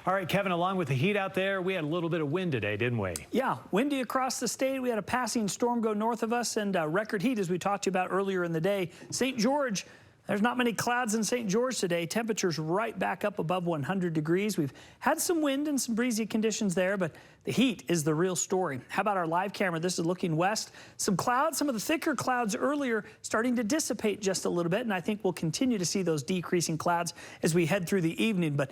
All right, Kevin, along with the heat out there, we had a little bit of wind today, didn't we? Yeah, windy across the state. We had a passing storm go north of us and record heat, as we talked to you about earlier in the day. St. George, there's not many clouds in St. George today. Temperatures right back up above 100 degrees. We've had some wind and some breezy conditions there, but the heat is the real story. How about our live camera? This is looking west. Some clouds, some of the thicker clouds earlier starting to dissipate just a little bit, and I think we'll continue to see those decreasing clouds as we head through the evening. But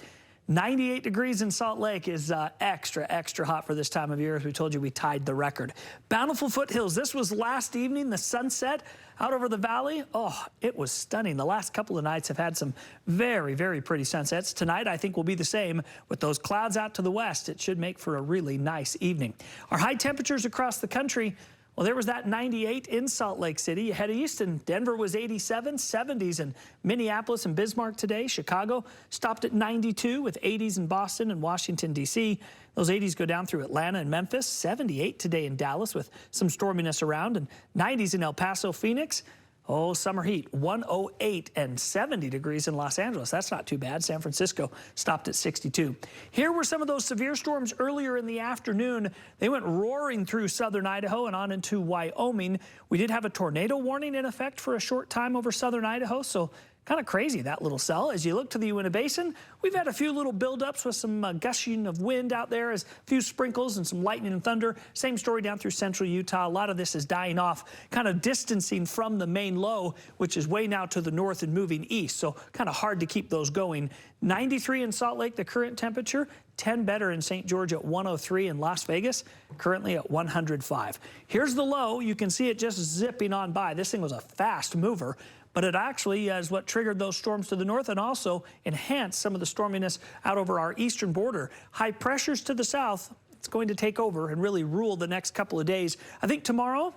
98 degrees in Salt Lake is extra hot for this time of year. As we told you, we tied the record. Bountiful Foothills, this was last evening, the sunset out over the valley. Oh, it was stunning. The last couple of nights have had some very pretty sunsets. Tonight, I think, will be the same with those clouds out to the west. It should make for a really nice evening. Our high temperatures across the country, well, there was that 98 in Salt Lake City. You head east, and Denver was 87, 70s in Minneapolis and Bismarck today. Chicago stopped at 92 with 80s in Boston and Washington, D.C. Those 80s go down through Atlanta and Memphis. 78 today in Dallas with some storminess around, and 90s in El Paso, Phoenix. Oh, summer heat, 108 and 70 degrees in Los Angeles. That's not too bad. San Francisco stopped at 62. Here were some of those severe storms earlier in the afternoon. They went roaring through southern Idaho and on into Wyoming. We did have a tornado warning in effect for a short time over southern Idaho, so kind of crazy, that little cell. As you look to the Uinta Basin, we've had a few little buildups with some gushing of wind out there, as a few sprinkles and some lightning and thunder. Same story down through central Utah. A lot of this is dying off, kind of distancing from the main low, which is way now to the north and moving east, so kind of hard to keep those going. 93 in Salt Lake, the current temperature. 10 better in St. George at 103, in Las Vegas, currently at 105. Here's the low. You can see it just zipping on by. This thing was a fast mover, but it actually is what triggered those storms to the north and also enhanced some of the storminess out over our eastern border. High pressures to the south, it's going to take over and really rule the next couple of days. I think tomorrow,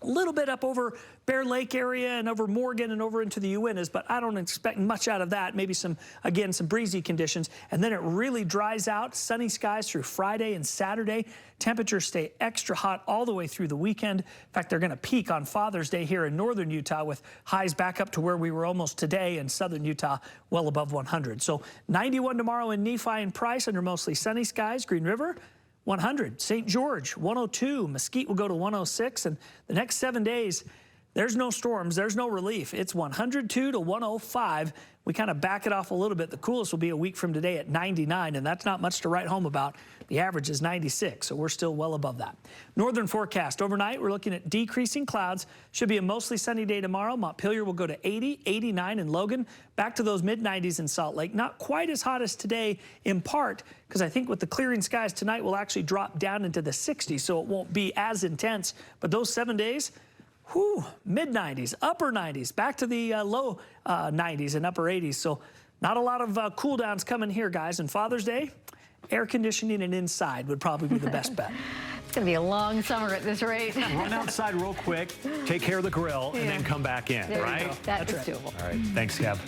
a little bit up over Bear Lake area and over Morgan and over into the Uintas, but I don't expect much out of that. Maybe some, again, some breezy conditions. And then it really dries out. Sunny skies through Friday and Saturday. Temperatures stay extra hot all the way through the weekend. In fact, they're going to peak on Father's Day here in northern Utah with highs back up to where we were almost today, in southern Utah well above 100. So 91 tomorrow in Nephi and Price under mostly sunny skies. Green River, 100. St. George, 102. Mesquite will go to 106. And the next 7 days, there's no storms. There's no relief. It's 102 to 105. We kind of back it off a little bit. The coolest will be a week from today at 99, and that's not much to write home about. The average is 96, so we're still well above that. Northern forecast. Overnight, we're looking at decreasing clouds. Should be a mostly sunny day tomorrow. Montpelier will go to 80, 89 in Logan. Back to those mid-90s in Salt Lake. Not quite as hot as today, in part because I think with the clearing skies tonight, we'll actually drop down into the 60s, so it won't be as intense. But those 7 days, whew, mid-90s, upper 90s, back to the low 90s and upper 80s. So not a lot of cool downs coming here, guys. And Father's Day, air conditioning and inside would probably be the best bet. It's going to be a long summer at this rate. Run outside real quick, take care of the grill, and then come back in, There right? That's doable. All right, thanks, Kev.